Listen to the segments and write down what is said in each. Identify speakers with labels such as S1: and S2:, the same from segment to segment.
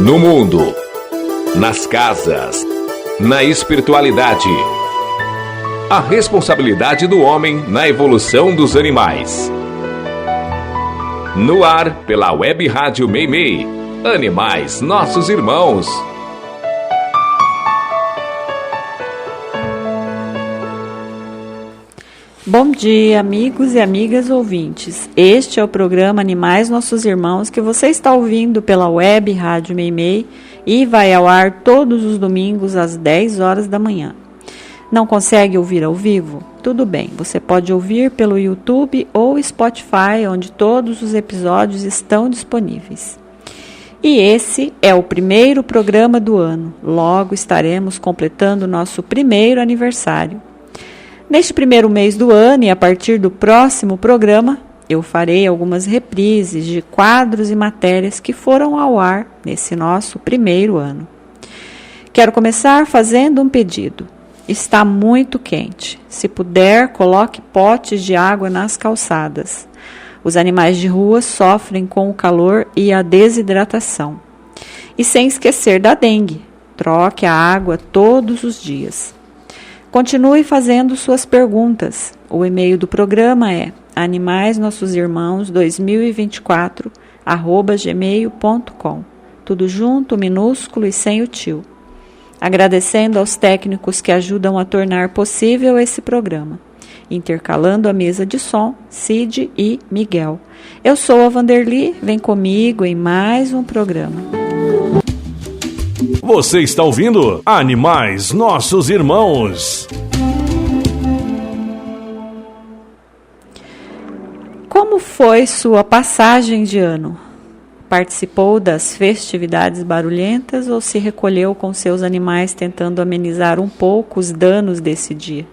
S1: No mundo, nas casas, na espiritualidade. A responsabilidade do homem na evolução dos animais. No ar, pela Web Rádio Meimei. Animais, nossos irmãos.
S2: Bom dia, amigos e amigas ouvintes. Este é o programa Animais Nossos Irmãos que você está ouvindo pela Web Rádio Meimei e vai ao ar todos os domingos às 10 horas da manhã. Não consegue ouvir ao vivo? Tudo bem, você pode ouvir pelo YouTube ou Spotify, onde todos os episódios estão disponíveis. E esse é o primeiro programa do ano. Logo estaremos completando nosso primeiro aniversário. Neste primeiro mês do ano e a partir do próximo programa, eu farei algumas reprises de quadros e matérias que foram ao ar nesse nosso primeiro ano. Quero começar fazendo um pedido. Está muito quente. Se puder, coloque potes de água nas calçadas. Os animais de rua sofrem com o calor e a desidratação. E sem esquecer da dengue. Troque a água todos os dias. Continue fazendo suas perguntas. O e-mail do programa é animaisnossosimãos2024@gmail.com. Tudo junto, minúsculo e sem o tio. Agradecendo aos técnicos que ajudam a tornar possível esse programa. Intercalando a mesa de som, Cid e Miguel. Eu sou a Vanderly, vem comigo em mais um programa.
S3: Você está ouvindo Animais Nossos Irmãos.
S2: Como foi sua passagem de ano? Participou das festividades barulhentas ou se recolheu com seus animais tentando amenizar um pouco os danos desse dia?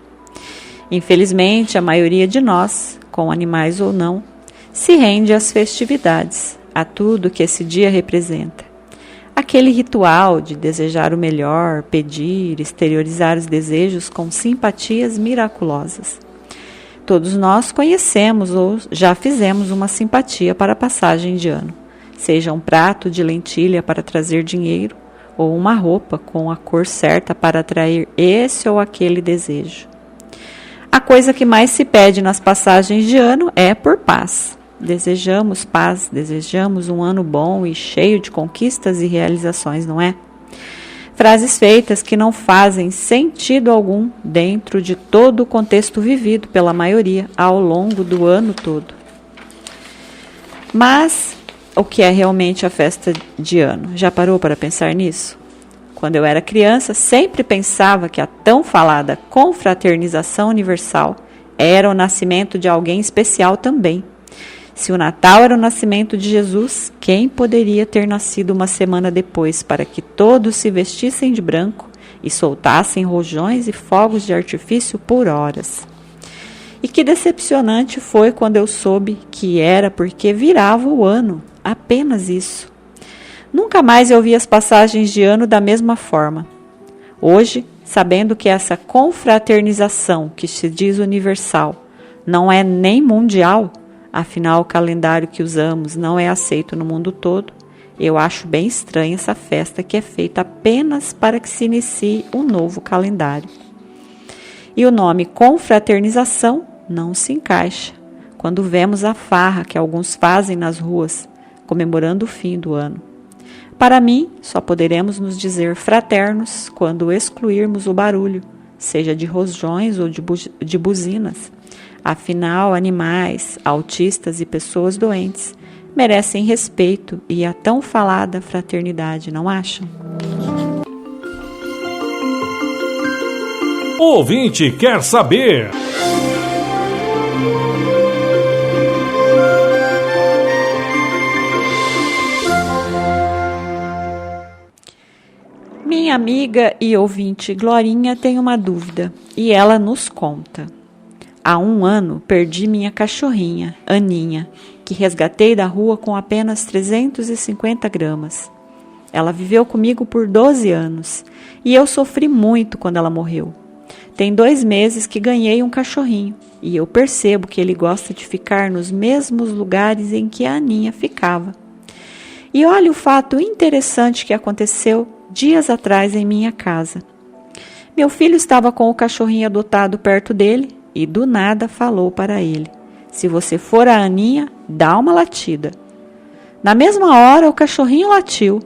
S2: Infelizmente, a maioria de nós, com animais ou não, se rende às festividades, a tudo que esse dia representa. Aquele ritual de desejar o melhor, pedir, exteriorizar os desejos com simpatias miraculosas. Todos nós conhecemos ou já fizemos uma simpatia para a passagem de ano, seja um prato de lentilha para trazer dinheiro ou uma roupa com a cor certa para atrair esse ou aquele desejo. A coisa que mais se pede nas passagens de ano é por paz. Desejamos paz, desejamos um ano bom e cheio de conquistas e realizações, não é? Frases feitas que não fazem sentido algum dentro de todo o contexto vivido pela maioria ao longo do ano todo. Mas o que é realmente a festa de ano? Já parou para pensar nisso? Quando eu era criança, sempre pensava que a tão falada confraternização universal era o nascimento de alguém especial também. Se o Natal era o nascimento de Jesus, quem poderia ter nascido uma semana depois para que todos se vestissem de branco e soltassem rojões e fogos de artifício por horas? E que decepcionante foi quando eu soube que era porque virava o ano, apenas isso. Nunca mais eu vi as passagens de ano da mesma forma. Hoje, sabendo que essa confraternização que se diz universal não é nem mundial, afinal, o calendário que usamos não é aceito no mundo todo, eu acho bem estranha essa festa que é feita apenas para que se inicie um novo calendário. E o nome confraternização não se encaixa quando vemos a farra que alguns fazem nas ruas, comemorando o fim do ano. Para mim, só poderemos nos dizer fraternos quando excluirmos o barulho, seja de rojões ou de buzinas. Afinal, animais, autistas e pessoas doentes merecem respeito e a tão falada fraternidade, não acham?
S3: O ouvinte quer saber.
S2: Minha amiga e ouvinte Glorinha tem uma dúvida e ela nos conta. Há 1 ano, perdi minha cachorrinha, Aninha, que resgatei da rua com apenas 350 gramas. Ela viveu comigo por 12 anos e eu sofri muito quando ela morreu. Tem 2 meses que ganhei um cachorrinho e eu percebo que ele gosta de ficar nos mesmos lugares em que a Aninha ficava. E olha o fato interessante que aconteceu dias atrás em minha casa. Meu filho estava com o cachorrinho adotado perto dele e do nada falou para ele: se você for a Aninha, dá uma latida. Na mesma hora o cachorrinho latiu.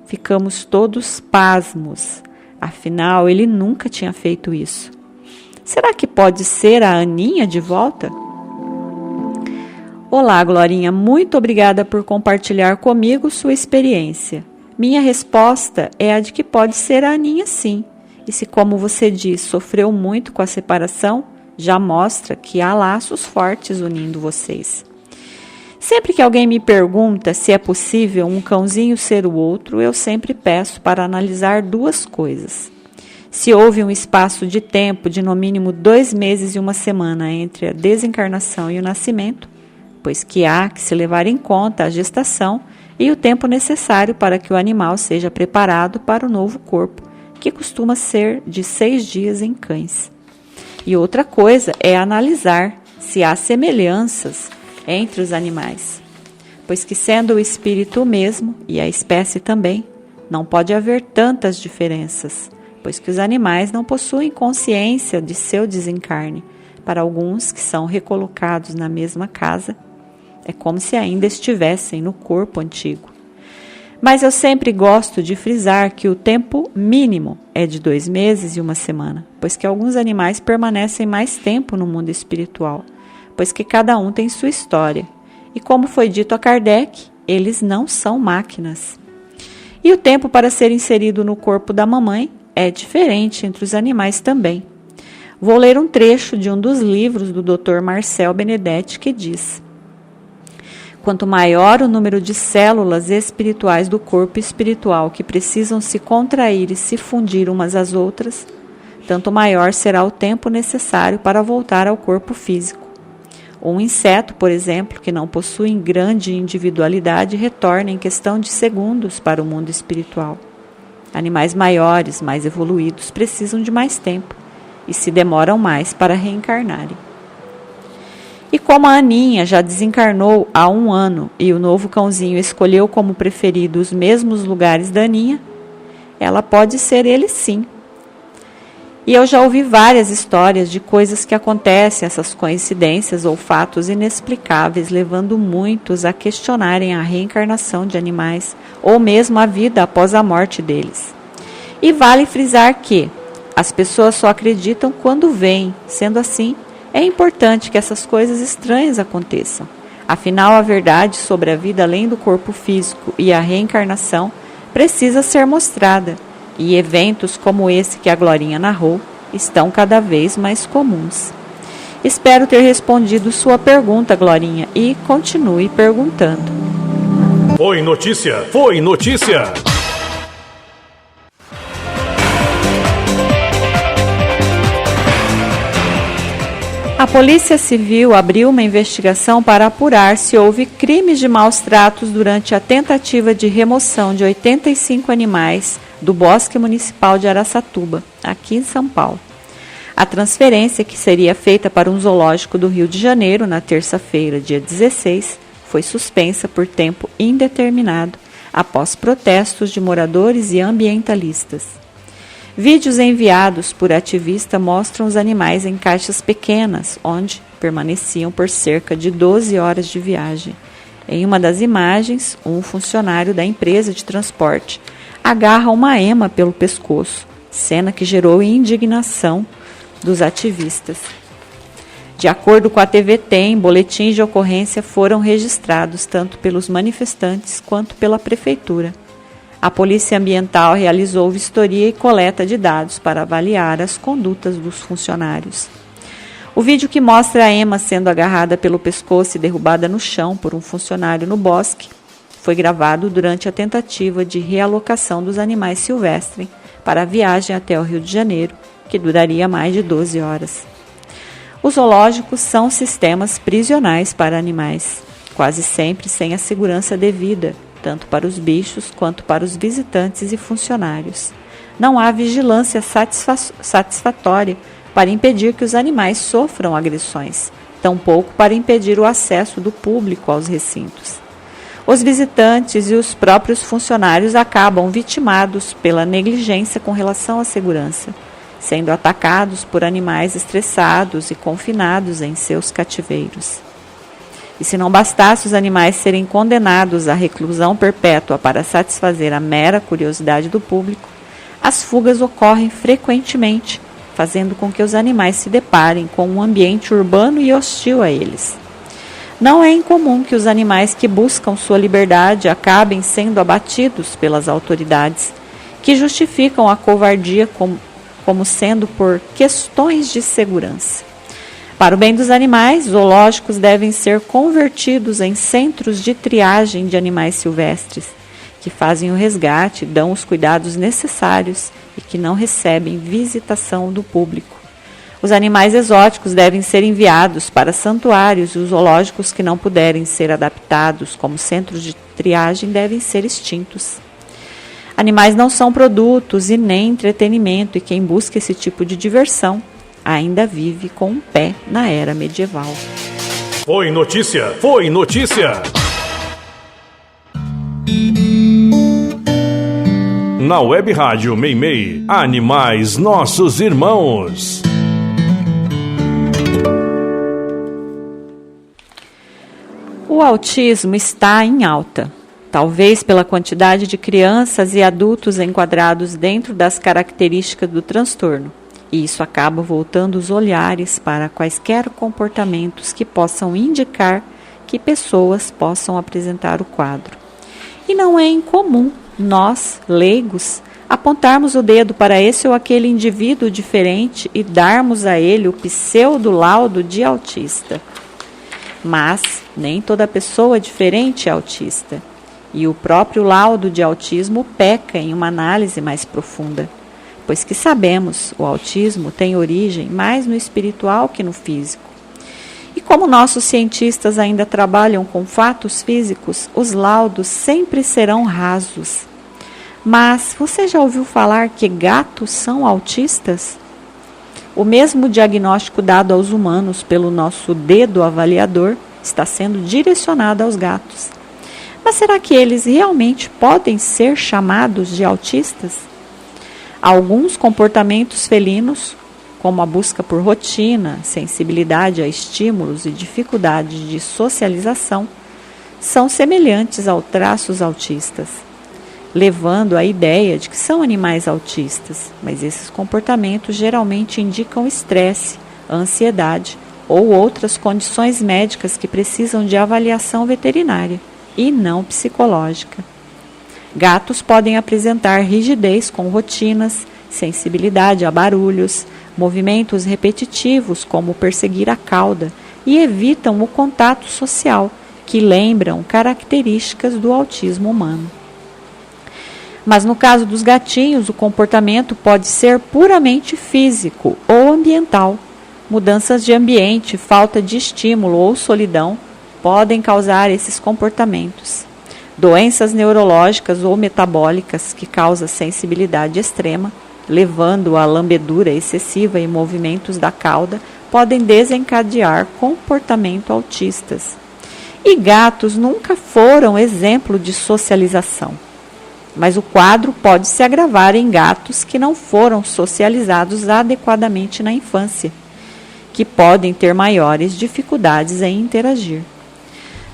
S2: Ficamos todos pasmos. Afinal, ele nunca tinha feito isso. Será que pode ser a Aninha de volta? Olá, Glorinha. Muito obrigada por compartilhar comigo sua experiência. Minha resposta é a de que pode ser a Aninha, sim. E se, como você diz, sofreu muito com a separação, já mostra que há laços fortes unindo vocês. Sempre que alguém me pergunta se é possível um cãozinho ser o outro, eu sempre peço para analisar duas coisas. Se houve um espaço de tempo de no mínimo 2 meses e 1 semana entre a desencarnação e o nascimento, pois que há que se levar em conta a gestação e o tempo necessário para que o animal seja preparado para o novo corpo, que costuma ser de 6 dias em cães. E outra coisa é analisar se há semelhanças entre os animais, pois que sendo o espírito o mesmo e a espécie também, não pode haver tantas diferenças, pois que os animais não possuem consciência de seu desencarne. Para alguns que são recolocados na mesma casa, é como se ainda estivessem no corpo antigo. Mas eu sempre gosto de frisar que o tempo mínimo é de 2 meses e 1 semana, pois que alguns animais permanecem mais tempo no mundo espiritual, pois que cada um tem sua história. E como foi dito a Kardec, eles não são máquinas. E o tempo para ser inserido no corpo da mamãe é diferente entre os animais também. Vou ler um trecho de um dos livros do Dr. Marcel Benedetti que diz: quanto maior o número de células espirituais do corpo espiritual que precisam se contrair e se fundir umas às outras, tanto maior será o tempo necessário para voltar ao corpo físico. Um inseto, por exemplo, que não possui grande individualidade, retorna em questão de segundos para o mundo espiritual. Animais maiores, mais evoluídos, precisam de mais tempo e se demoram mais para reencarnarem. E como a Aninha já desencarnou há 1 ano e o novo cãozinho escolheu como preferido os mesmos lugares da Aninha, ela pode ser ele sim. E eu já ouvi várias histórias de coisas que acontecem, essas coincidências ou fatos inexplicáveis, levando muitos a questionarem a reencarnação de animais ou mesmo a vida após a morte deles. E vale frisar que as pessoas só acreditam quando veem. Sendo assim, é importante que essas coisas estranhas aconteçam. Afinal, a verdade sobre a vida além do corpo físico e a reencarnação precisa ser mostrada. E eventos como esse que a Glorinha narrou estão cada vez mais comuns. Espero ter respondido sua pergunta, Glorinha, e continue perguntando.
S3: Foi notícia! Foi notícia!
S2: A Polícia Civil abriu uma investigação para apurar se houve crimes de maus tratos durante a tentativa de remoção de 85 animais do Bosque Municipal de Araçatuba, aqui em São Paulo. A transferência, que seria feita para um zoológico do Rio de Janeiro na terça-feira, dia 16, foi suspensa por tempo indeterminado após protestos de moradores e ambientalistas. Vídeos enviados por ativista mostram os animais em caixas pequenas, onde permaneciam por cerca de 12 horas de viagem. Em uma das imagens, um funcionário da empresa de transporte agarra uma ema pelo pescoço, cena que gerou indignação dos ativistas. De acordo com a TVT, boletins de ocorrência foram registrados tanto pelos manifestantes quanto pela prefeitura. A Polícia Ambiental realizou vistoria e coleta de dados para avaliar as condutas dos funcionários. O vídeo que mostra a ema sendo agarrada pelo pescoço e derrubada no chão por um funcionário no bosque foi gravado durante a tentativa de realocação dos animais silvestres para a viagem até o Rio de Janeiro, que duraria mais de 12 horas. Os zoológicos são sistemas prisionais para animais, quase sempre sem a segurança devida, tanto para os bichos quanto para os visitantes e funcionários. Não há vigilância satisfatória para impedir que os animais sofram agressões, tampouco para impedir o acesso do público aos recintos. Os visitantes e os próprios funcionários acabam vitimados pela negligência com relação à segurança, sendo atacados por animais estressados e confinados em seus cativeiros. E se não bastasse os animais serem condenados à reclusão perpétua para satisfazer a mera curiosidade do público, as fugas ocorrem frequentemente, fazendo com que os animais se deparem com um ambiente urbano e hostil a eles. Não é incomum que os animais que buscam sua liberdade acabem sendo abatidos pelas autoridades, que justificam a covardia como sendo por questões de segurança. Para o bem dos animais, zoológicos devem ser convertidos em centros de triagem de animais silvestres, que fazem o resgate, dão os cuidados necessários e que não recebem visitação do público. Os animais exóticos devem ser enviados para santuários e os zoológicos que não puderem ser adaptados como centros de triagem devem ser extintos. Animais não são produtos e nem entretenimento, e quem busca esse tipo de diversão ainda vive com um pé na era medieval.
S3: Foi notícia! Foi notícia! Na Web Rádio Meimei, Animais Nossos Irmãos.
S2: O autismo está em alta, talvez pela quantidade de crianças e adultos enquadrados dentro das características do transtorno, e isso acaba voltando os olhares para quaisquer comportamentos que possam indicar que pessoas possam apresentar o quadro. E não é incomum nós, leigos, apontarmos o dedo para esse ou aquele indivíduo diferente e darmos a ele o pseudo-laudo de autista. Mas nem toda pessoa diferente é autista, e o próprio laudo de autismo peca em uma análise mais profunda, pois que sabemos, o autismo tem origem mais no espiritual que no físico. E como nossos cientistas ainda trabalham com fatos físicos, os laudos sempre serão rasos. Mas você já ouviu falar que gatos são autistas? O mesmo diagnóstico dado aos humanos pelo nosso dedo avaliador está sendo direcionado aos gatos. Mas será que eles realmente podem ser chamados de autistas? Alguns comportamentos felinos, como a busca por rotina, sensibilidade a estímulos e dificuldade de socialização, são semelhantes aos traços autistas, levando à ideia de que são animais autistas, mas esses comportamentos geralmente indicam estresse, ansiedade ou outras condições médicas que precisam de avaliação veterinária e não psicológica. Gatos podem apresentar rigidez com rotinas, sensibilidade a barulhos, movimentos repetitivos como perseguir a cauda e evitam o contato social, que lembram características do autismo humano. Mas no caso dos gatinhos, o comportamento pode ser puramente físico ou ambiental. Mudanças de ambiente, falta de estímulo ou solidão podem causar esses comportamentos. Doenças neurológicas ou metabólicas que causam sensibilidade extrema, levando à lambedura excessiva e movimentos da cauda, podem desencadear comportamento autistas. E gatos nunca foram exemplo de socialização. Mas o quadro pode se agravar em gatos que não foram socializados adequadamente na infância, que podem ter maiores dificuldades em interagir.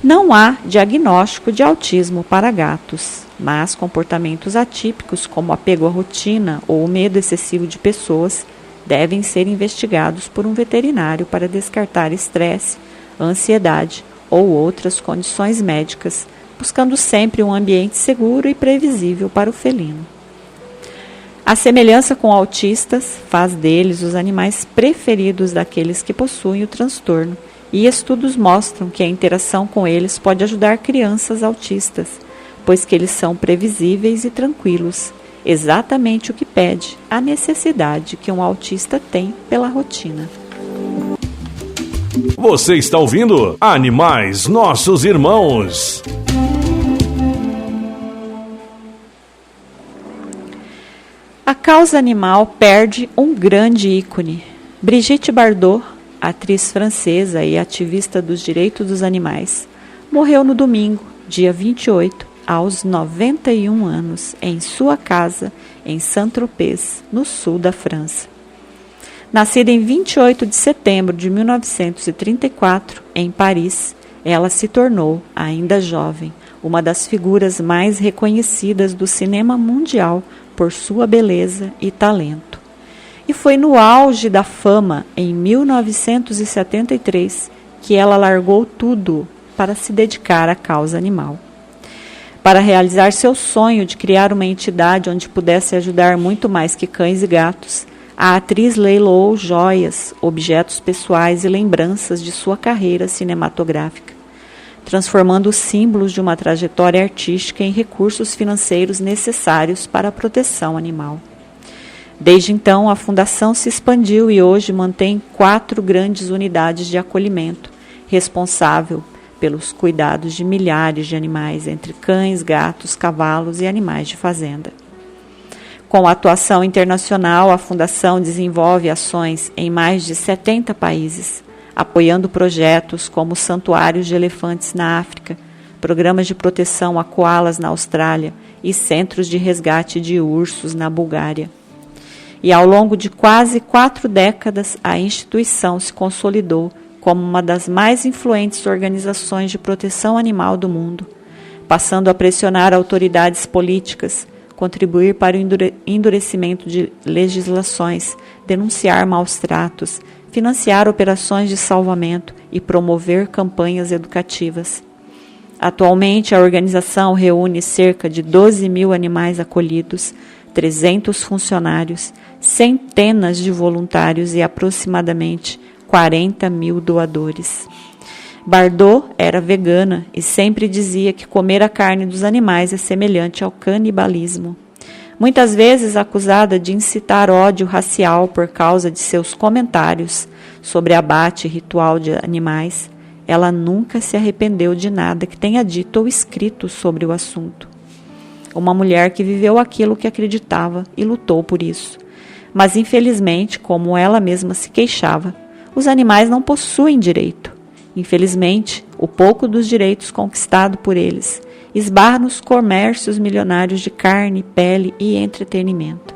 S2: Não há diagnóstico de autismo para gatos, mas comportamentos atípicos como apego à rotina ou o medo excessivo de pessoas devem ser investigados por um veterinário para descartar estresse, ansiedade ou outras condições médicas, buscando sempre um ambiente seguro e previsível para o felino. A semelhança com autistas faz deles os animais preferidos daqueles que possuem o transtorno, e estudos mostram que a interação com eles pode ajudar crianças autistas, pois que eles são previsíveis e tranquilos, exatamente o que pede a necessidade que um autista tem pela rotina.
S3: Você está ouvindo Animais Nossos Irmãos.
S2: A causa animal perde um grande ícone. Brigitte Bardot, atriz francesa e ativista dos direitos dos animais, morreu no domingo, dia 28, aos 91 anos, em sua casa em Saint-Tropez, no sul da França. Nascida em 28 de setembro de 1934, em Paris, ela se tornou, ainda jovem, uma das figuras mais reconhecidas do cinema mundial por sua beleza e talento. E foi no auge da fama, em 1973, que ela largou tudo para se dedicar à causa animal. Para realizar seu sonho de criar uma entidade onde pudesse ajudar muito mais que cães e gatos, a atriz leiloou joias, objetos pessoais e lembranças de sua carreira cinematográfica, transformando os símbolos de uma trajetória artística em recursos financeiros necessários para a proteção animal. Desde então, a fundação se expandiu e hoje mantém 4 grandes unidades de acolhimento, responsável pelos cuidados de milhares de animais, entre cães, gatos, cavalos e animais de fazenda. Com atuação internacional, a Fundação desenvolve ações em mais de 70 países, apoiando projetos como santuários de elefantes na África, programas de proteção a coalas na Austrália e centros de resgate de ursos na Bulgária. E ao longo de quase 4 décadas, a instituição se consolidou como uma das mais influentes organizações de proteção animal do mundo, passando a pressionar autoridades políticas, contribuir para o endurecimento de legislações, denunciar maus-tratos, financiar operações de salvamento e promover campanhas educativas. Atualmente, a organização reúne cerca de 12 mil animais acolhidos, 300 funcionários, centenas de voluntários e aproximadamente 40 mil doadores. Bardot era vegana e sempre dizia que comer a carne dos animais é semelhante ao canibalismo. Muitas vezes acusada de incitar ódio racial por causa de seus comentários sobre abate ritual de animais, ela nunca se arrependeu de nada que tenha dito ou escrito sobre o assunto. Uma mulher que viveu aquilo que acreditava e lutou por isso. Mas, infelizmente, como ela mesma se queixava, os animais não possuem direito. Infelizmente, o pouco dos direitos conquistado por eles esbarra nos comércios milionários de carne, pele e entretenimento.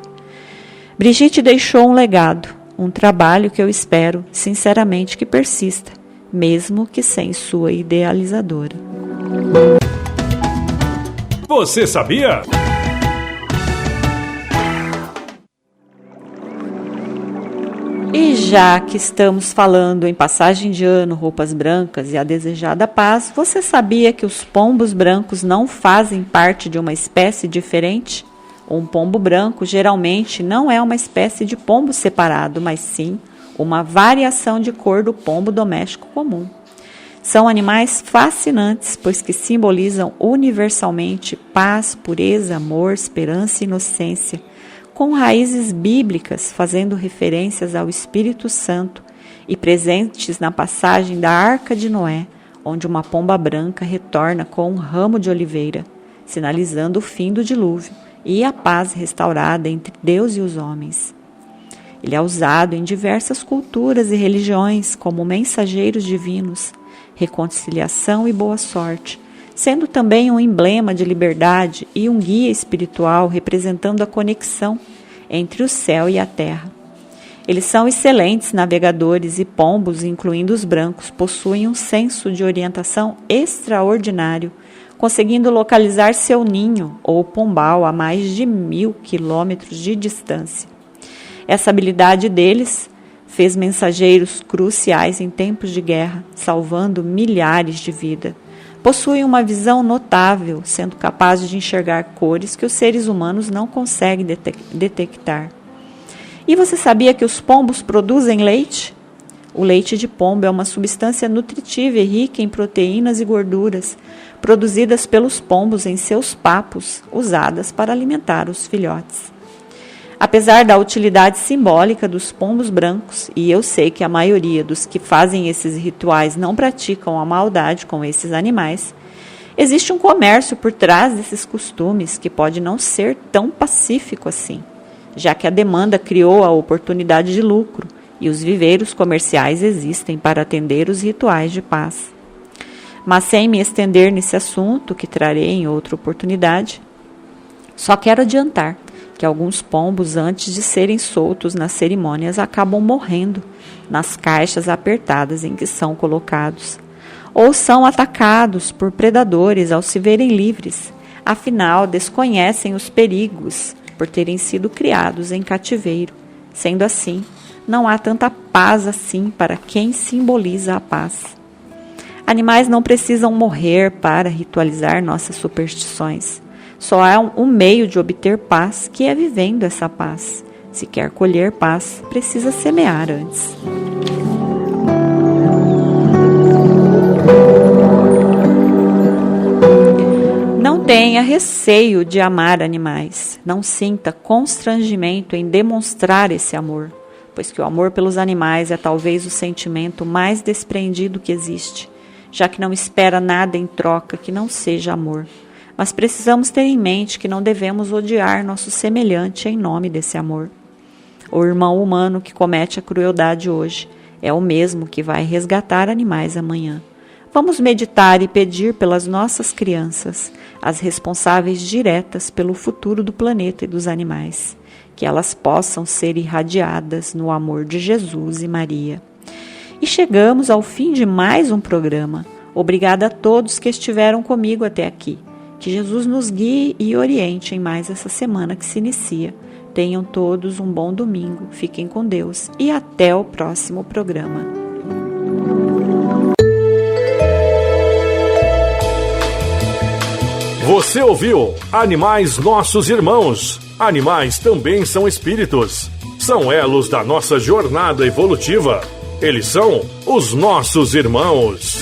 S2: Brigitte deixou um legado, um trabalho que eu espero, sinceramente, que persista, mesmo que sem sua idealizadora.
S3: Você sabia?
S2: E já que estamos falando em passagem de ano, roupas brancas e a desejada paz, você sabia que os pombos brancos não fazem parte de uma espécie diferente? Um pombo branco geralmente não é uma espécie de pombo separado, mas sim uma variação de cor do pombo doméstico comum. São animais fascinantes, pois que simbolizam universalmente paz, pureza, amor, esperança e inocência, com raízes bíblicas, fazendo referências ao Espírito Santo e presentes na passagem da Arca de Noé, onde uma pomba branca retorna com um ramo de oliveira, sinalizando o fim do dilúvio e a paz restaurada entre Deus e os homens. Ele é usado em diversas culturas e religiões como mensageiros divinos, reconciliação e boa sorte, sendo também um emblema de liberdade e um guia espiritual representando a conexão entre o céu e a terra. Eles são excelentes navegadores e pombos, incluindo os brancos, possuem um senso de orientação extraordinário, conseguindo localizar seu ninho ou pombal a mais de 1.000 quilômetros de distância. Essa habilidade deles fez mensageiros cruciais em tempos de guerra, salvando milhares de vidas. Possuem uma visão notável, sendo capazes de enxergar cores que os seres humanos não conseguem detectar. E você sabia que os pombos produzem leite? O leite de pombo é uma substância nutritiva e rica em proteínas e gorduras, produzidas pelos pombos em seus papos, usadas para alimentar os filhotes. Apesar da utilidade simbólica dos pombos brancos, e eu sei que a maioria dos que fazem esses rituais não praticam a maldade com esses animais, existe um comércio por trás desses costumes que pode não ser tão pacífico assim, já que a demanda criou a oportunidade de lucro e os viveiros comerciais existem para atender os rituais de paz. Mas sem me estender nesse assunto, que trarei em outra oportunidade, só quero adiantar que alguns pombos, antes de serem soltos nas cerimônias, acabam morrendo nas caixas apertadas em que são colocados, ou são atacados por predadores ao se verem livres, afinal desconhecem os perigos por terem sido criados em cativeiro. Sendo assim, não há tanta paz assim para quem simboliza a paz. Animais não precisam morrer para ritualizar nossas superstições. Só há um meio de obter paz, que é vivendo essa paz. Se quer colher paz, precisa semear antes. Não tenha receio de amar animais. Não sinta constrangimento em demonstrar esse amor, pois que o amor pelos animais é talvez o sentimento mais desprendido que existe, já que não espera nada em troca que não seja amor. Mas precisamos ter em mente que não devemos odiar nosso semelhante em nome desse amor. O irmão humano que comete a crueldade hoje é o mesmo que vai resgatar animais amanhã. Vamos meditar e pedir pelas nossas crianças, as responsáveis diretas pelo futuro do planeta e dos animais, que elas possam ser irradiadas no amor de Jesus e Maria. E chegamos ao fim de mais um programa. Obrigada a todos que estiveram comigo até aqui. Que Jesus nos guie e oriente em mais essa semana que se inicia. Tenham todos um bom domingo, fiquem com Deus e até o próximo programa.
S3: Você ouviu Animais Nossos Irmãos. Animais também são espíritos. São elos da nossa jornada evolutiva. Eles são os nossos irmãos.